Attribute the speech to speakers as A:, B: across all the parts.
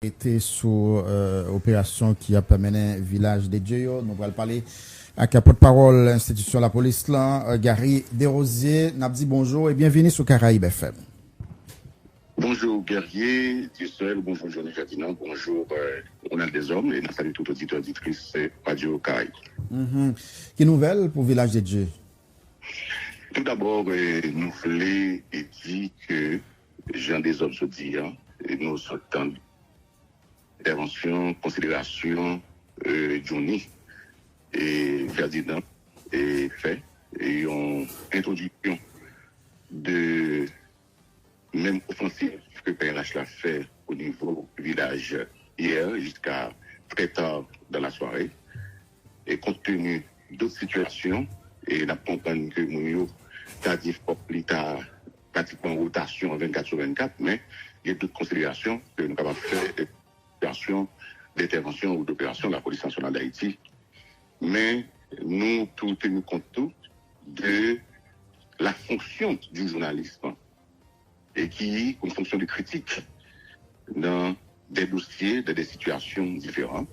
A: Été sous opération qui a mené village de Dieu. Nous allons parler avec la porte-parole institution de la police là, Gary Desrosiers. N'a dit bonjour et bienvenue sur Caraïbes FM.
B: Bonjour guerrier, Tissel, bonjour Johnny Ferdinand, bonjour on a des hommes et nous saluons tout auditeur auditrice Radio Caraïbes.
A: Quelle nouvelle pour village de Dieu?
B: Tout d'abord, nous voulons dire que Jean des hommes se dit, nous sommes intervention, considération, Johnny et Ferdinand et fait et une introduction de même offensive que PNH l'a fait au niveau du village hier jusqu'à très tard dans la soirée. Et compte tenu d'autres situations, et la campagne que Mounio a dit l'État pratiquement en rotation 24 sur 24, mais il y a d'autres considérations que nous avons fait d'intervention ou d'opération de la police nationale d'Haïti. Mais nous tout tenu compte de la fonction du journalisme et qui est une fonction de critique dans des dossiers, dans des situations différentes.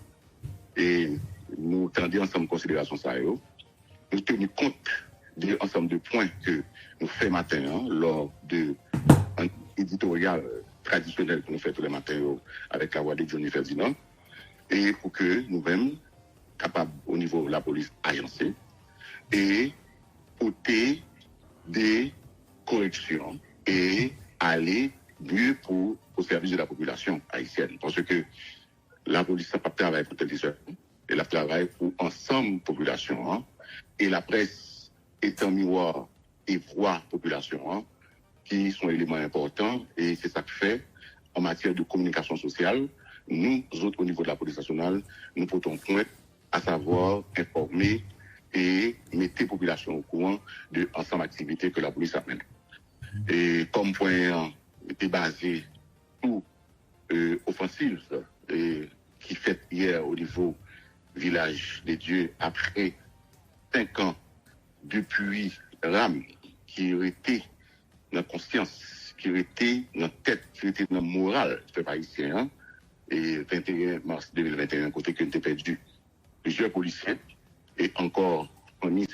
B: Et nous tendions ensemble considération ça. Nous tenons compte de l'ensemble de points que nous faisons matin lors d'un éditorial traditionnel que nous faisons tous les matins avec la voix de Johnny Ferdinand, et pour que nous-mêmes, capables au niveau de la police agencée, et porter des corrections et aller mieux pour au service de la population haïtienne. Parce que la police n'a pas travaillé pour télévision, elle a travaillé pour ensemble population, et la presse est un miroir et voix population, qui sont éléments importants, et c'est ça que fait en matière de communication sociale. Nous autres, au niveau de la police nationale, nous portons point à savoir informer et mettre les populations au courant de ensemble activités que la police amène. Et comme point était basé sur offensive qui fait hier au niveau village des dieux après 5 ans depuis RAM qui était dans la conscience, qui était dans la tête, qui était dans la morale du peuple haïtien, et 21 mars 2021, côté que nous avons perdu plusieurs policiers, et encore famille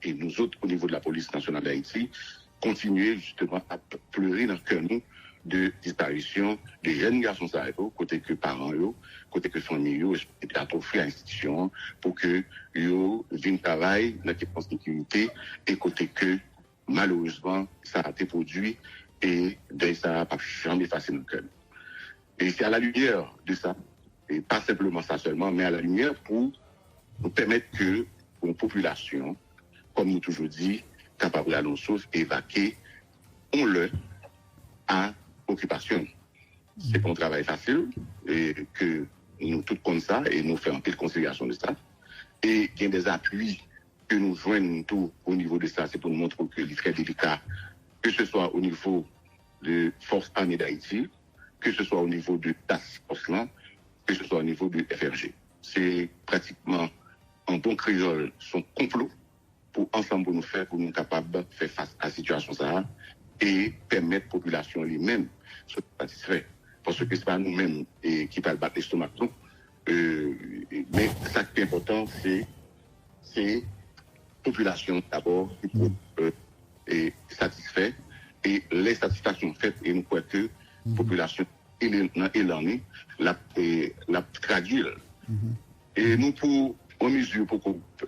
B: et nous autres au niveau de la police nationale d'Haïti, continuer justement à pleurer dans le cœur nous de disparition de jeunes garçons côté que parents, côté que famille, et à offrir à l'institution pour que yo viennent travailler dans la sécurité et côté que malheureusement ça a été produit et ça n'a pas jamais effacé nos cœurs. Et c'est à la lumière de ça, et pas simplement ça seulement, mais à la lumière pour nous permettre que une population, comme nous toujours dit, capable à nos sources, évacuer, on le à occupation. C'est pas un travail facile, et que nous tous comme ça, et nous faisons une considération de ça. Et il y a des appuis que nous joignons tout au niveau de ça, c'est pour nous montrer que c'est très délicat, que ce soit au niveau de Force Armée d'Haïti, que ce soit au niveau de Task Force, que ce soit au niveau de FRG. C'est pratiquement un bon créole, son complot pour ensemble pour nous faire, pour nous capables de faire face à la situation ça et permettre la population lui-même de se satisfaire. Parce que c'est pas nous-mêmes qui parlent battre l'estomac, non. Mais ça qui est important, c'est la population d'abord qui peut satisfaire et les satisfactions faites et nous croyons que la population élanée la traduire. Et nous pour en mesure pour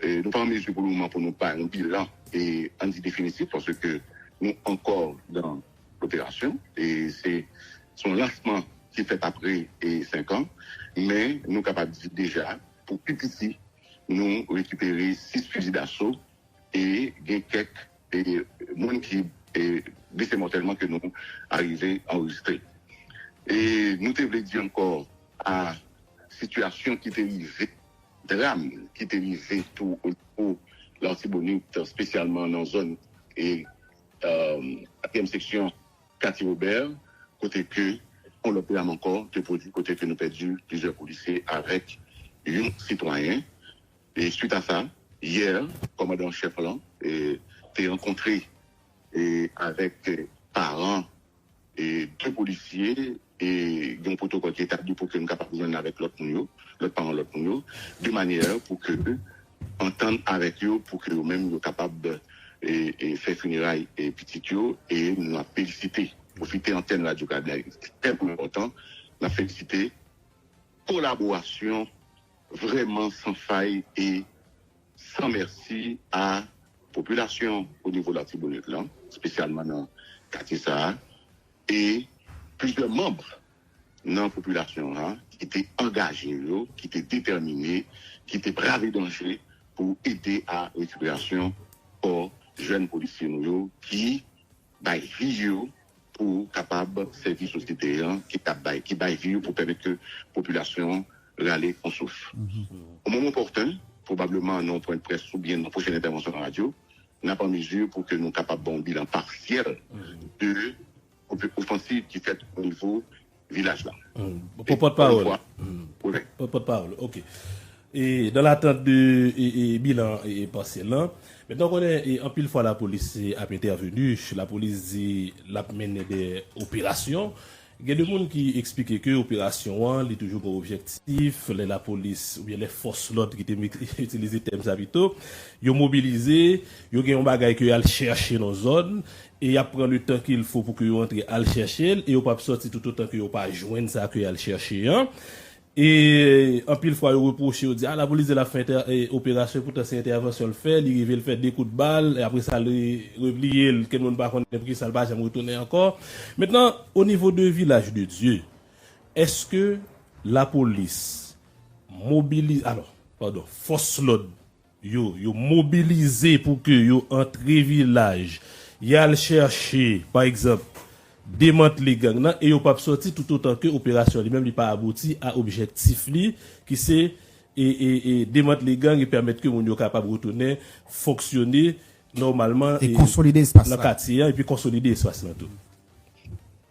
B: nous pas en mesure pour le moment pour nous pas un bilan et un définitif parce que nous encore dans l'opération et c'est son lancement qui fait après 5 ans, mais nous capables déjà pour plus petit nous récupérer 6 fusils d'assaut et quelques monde qui blessé mortellement que nous arrivés à enregistrer. Et nous te voulons dire encore à situation qui était arrivée, drame qui était arrivé tout au niveau de l'Antibonite, spécialement dans la zone et la section quartier Robert, côté que on l'opère encore, de produit côté que nous perdu plusieurs policiers avec un citoyen. Et suite à ça, hier, commandant chef là, t'es rencontré avec parents et 2 policiers et un protocole qui est établi pour que nous capables de joindre avec l'autre parent, de manière pour que entendre avec eux, pour que eux-mêmes soient capables de faire funérailles et petit et nous avons félicité, profiter antenne radio Canada, c'est très important, nous avons félicité collaboration vraiment sans faille et sans merci à la population au niveau de la Tibonite, spécialement dans Katissa, et plusieurs membres dans la population qui étaient engagés, qui étaient déterminés, qui étaient braves et dangereux pour aider à la récupération aux jeunes policiers qui vie pour capable de servir la société, qui vie pour permettre que la population râle en souffle. Au moment opportun, probablement non point de presse ou bien dans la prochaine intervention en radio, nous n'avons pas mesure pour que nous soyons capables d'un bilan partiel de l'offensive qui fait au niveau village là.
C: Pour porte-parole. Pour porte-parole, ok. Et dans l'attente de bilan partiel là, maintenant qu'on est en pile fois la police a intervenu, la police a mené des opérations. Il y a des gens qui expliquent que l'opération est toujours pour objectif, la police ou bien les forces l'autre qui utilisent les thèmes habitaux, ils ont mobilisé, ils ont un bagage qu'ils ont chercher dans la zone, et ils prennent le temps qu'il faut pour qu'ils entrent à le chercher, et ils ne peuvent pas sortir tout autant qu'ils n'ont pas joindre ça qu'ils ont chercher. Et en pile fois, ils reprochent, ils disent, la police de la fin opération, pourtant c'est intervention le fait, ils veulent faire des coups de balle, et après ça, ils replient, que nous ne pas connaître qui ça le jamais retourner encore. Maintenant, au niveau de village de Dieu, est-ce que la police mobilise, force l'ordre, yo mobilisé pour que yo entre village, y a le chercher, par exemple, démanteler les gangs et yo pas sorti tout autant que opération lui-même n'est pas abouti à objectif li qui c'est et démanteler les gangs et permettre que moun yo capable retourner fonctionner normalement
A: et consolider l'espace
C: dans quartier et puis consolider l'espace là tout.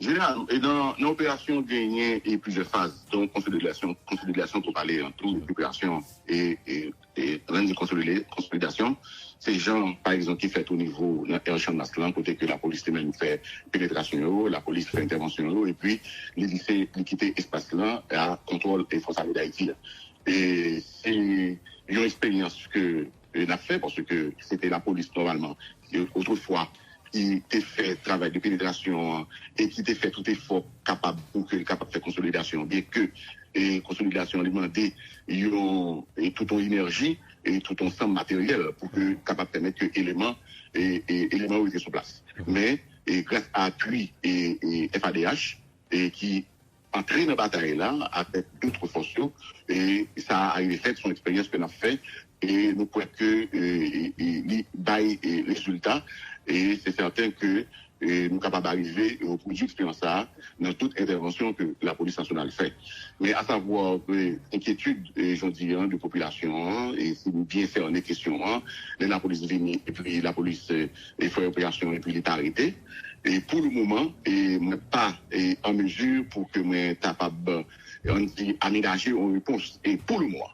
B: Général, et dans l'opération gagnée et plusieurs phases, donc consolidation pour parler en tout, opération et consolidation, c'est gens, par exemple, qui fait au niveau d'un champ masculin, côté que la police même fait pénétration, la police fait intervention, et puis les lycées quitter espace là à contrôle et force armée d'Haïti. Et c'est une expérience que on a fait parce que c'était la police normalement, autrefois, qui t'a fait travail de pénétration et qui t'a fait tout effort capable pour que capable de faire consolidation, bien que consolidation demandait toute ton énergie et tout ton ensemble matériel pour que capable de permettre que éléments étaient sur place. Mais grâce à appui et FADH qui entraîne la bataille là avec d'autres forces et ça a eu fait son expérience qu'on a fait et nous croyons que les résultats et c'est certain que nous sommes capables d'arriver au produit expérience dans toute intervention que la police nationale fait. Mais à savoir inquiétude, je dis, de population, et si nous bien faire des questions, la police vient et puis la police fait opération et puis l'État arrêté. Et pour le moment, je ne suis pas en mesure pour que je sois capable d'aménager une réponse. Et pour le moment,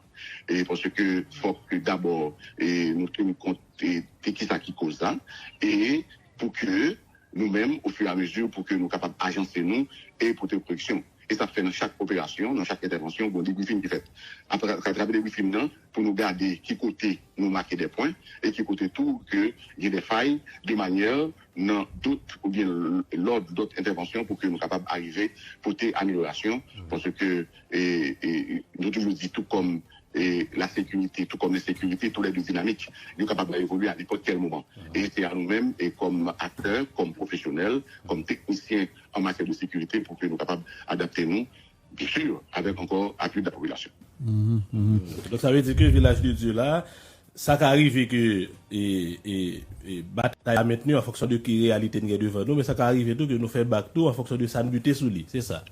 B: et parce que faut que d'abord nous tenions compte de qui ça qui cause ça et pour que nous-mêmes au fur et à mesure pour que nous capables d'agencer nous et pour des protection et ça fait dans chaque opération dans chaque intervention bon des briefings qui fait à travers des briefings pour nous garder qui côté nous marquer des points et qui côté tout que il y ait des failles de manière dans d'autres ou bien l'ordre d'autres interventions pour que nous capables d'arriver pour des améliorations parce que nous toujours dit tout comme la sécurité, tout comme la sécurité, tous les deux dynamiques, nous sommes capables d'évoluer à n'importe quel moment. Et c'est à nous-mêmes, et comme acteurs, comme professionnels, comme techniciens en matière de sécurité, pour que nous soyons capables d'adapter nous, bien sûr, avec encore appui de la population.
C: Donc ça veut dire que le village de Dieu là, ça arrive que bataille à maintenir en fonction de qui réalité nous devant nous, mais ça arrive tout que nous faisons back tout en fonction de ça nous buter sous lui, c'est ça.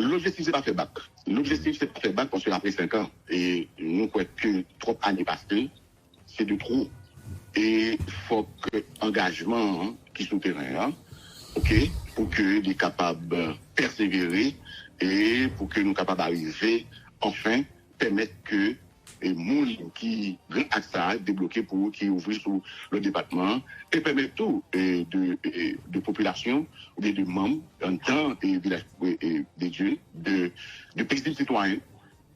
B: L'objectif, c'est pas faire bac. L'objectif, c'est pas faire bac parce qu'après 5 ans, et nous croyons que trop années passées, c'est de trop. Et il faut que l'engagement qui est sur le terrain, pour que nous soyons capables de persévérer et pour que nous soyons capables d'arriver, enfin, permettre que et moun qui grand accès débloqué pour qui ouvrir sur le département et permettre tout de population ou bien de membres en temps et de Dieu de paisibles citoyens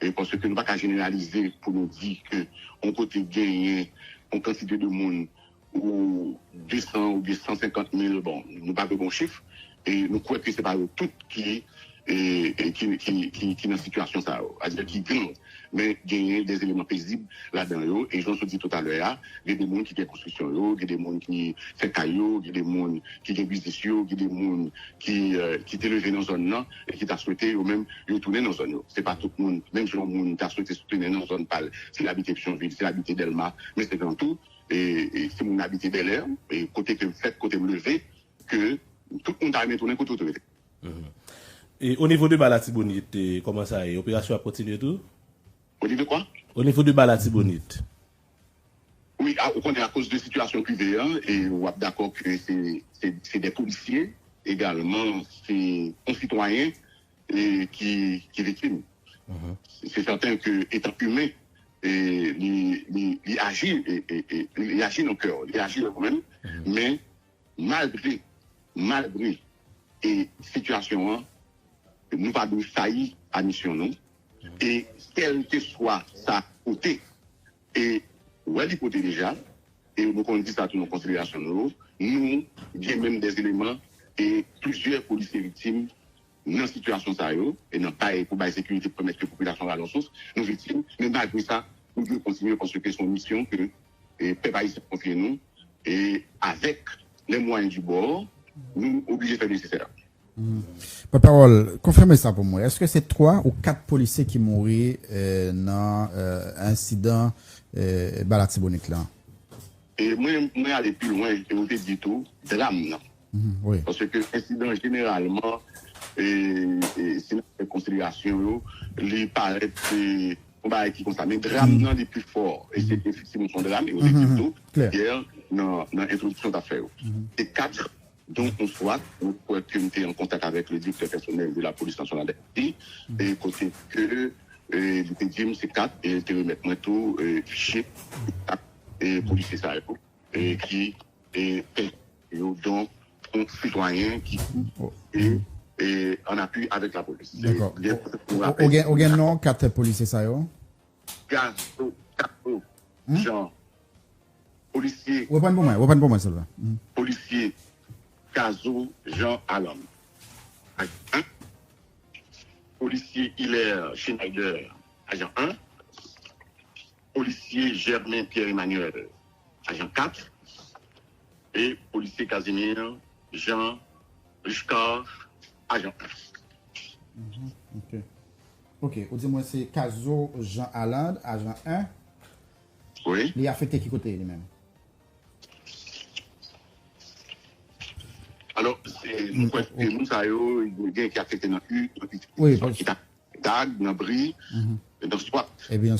B: et parce que nous ne pouvons pas généraliser pour nous dire que on côté gagner en quantité de monde ou 200 ou 250 000 bon nous pas de bons chiffres et nous croyons que c'est pas tout qui dans situation ça à dire qui grand mais gagner des éléments paisibles là-dedans et j'en dit tout à l'heure il y a des gens qui font construction il y a des gens qui font caillou il y a des gens qui font business il y a des gens qui t'ont levé dans zone là et qui t'a souhaité ou même retourner dans zone c'est pas tout le monde même si le monde t'a souhaité retourner dans zone pâle c'est l'habité Pétionville c'est l'habité Delma mais c'est dans tout et c'est mon habité Bel Air et côté que me fait côté me lever que tout le monde a retourné côté autorité.
C: Et au niveau de Balatibonite, comment ça est? L'opération a continué tout?
B: Au niveau de quoi?
C: Au niveau de Balatibonite.
B: Oui, on est à cause de situations privées, hein, et on est d'accord que c'est des policiers, également, c'est un citoyen qui victime. C'est certain que, étant humain, il agit dans le cœur, il agit quand-même, mais malgré et situation, hein, nous pas de faillir à mission nous et quel que soit sa côté et ouais l'hypothèse déjà et nous on dit ça dans nos considérations nous il y a même des éléments et plusieurs policiers victimes dans situation ça et non pas pour la sécurité pour mettre la population à la source nous victimes mais malgré ça nous devons continuer parce que c'est une mission que et peuple haïtien confie nous et avec les moyens du bord nous obligés de faire le nécessaire.
A: Parole, confirmez ça pour moi. Est-ce que c'est 3 ou 4 policiers qui mourent dans incident Balatibonite là?
B: Et moi aller plus loin et vous dit tout drame là.
A: Oui.
B: Parce que incident généralement c'est une considération les paraît on va qui comme ça mais drame non les plus forts et c'est effectivement son drame et vous dit tout hier dans introduction d'affaires. C'est 4 donc, on souhaite, on peut être en contact avec le directeur personnel de la police nationale d'Haïti, et côté que le PDM, c'est 4, et te remettre moi tout, fichier, et policier ça, et qui est, donc, un citoyen qui, et en appui avec la police.
A: D'accord. Au gain non, 4 policiers ça,
B: Jean, policier.
A: Ou pas pour moi, Sylvain.
B: Policier. Caso Jean Alam. Policier Hilaire Schneider, agent 1. Policier Germain Pierre-Emmanuel, agent 4. Et policier Casimir Jean Richard, agent
A: 1. Ok, dis-moi, c'est Caso Jean Aland, agent 1.
B: Oui.
A: Il est affecté qui côté lui-même?
B: Alors, c'est nous ça il y a qui affecté dans U,
A: oui,
B: qui t'a dans Brie, dans Swat.
A: Eh bien